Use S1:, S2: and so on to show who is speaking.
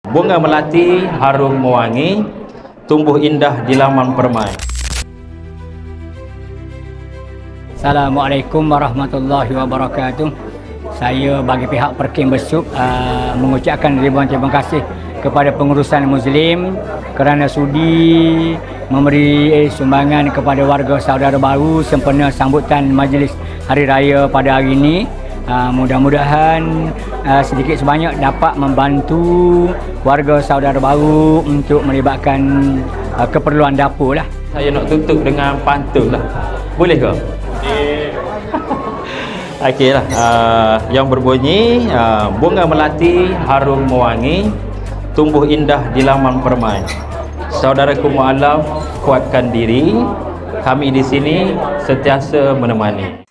S1: Bunga melati harum mewangi, tumbuh indah di laman permai.
S2: Assalamualaikum warahmatullahi wabarakatuh. Saya bagi pihak Perkim Besuk mengucapkan ribuan terima kasih kepada pengurusan Muslim kerana sudi memberi sumbangan kepada warga Saudara Baru sempena sambutan majlis Hari Raya pada hari ini. Mudah-mudahan sedikit sebanyak dapat membantu warga Saudara Baru untuk melibatkan keperluan dapur lah.
S1: Saya nak tutup dengan pantun lah. Boleh ke? Okey lah. Yang berbunyi, bunga melati harum mewangi, tumbuh indah di laman permai. Saudaraku mu'alaf, kuatkan diri. Kami di sini sentiasa menemani.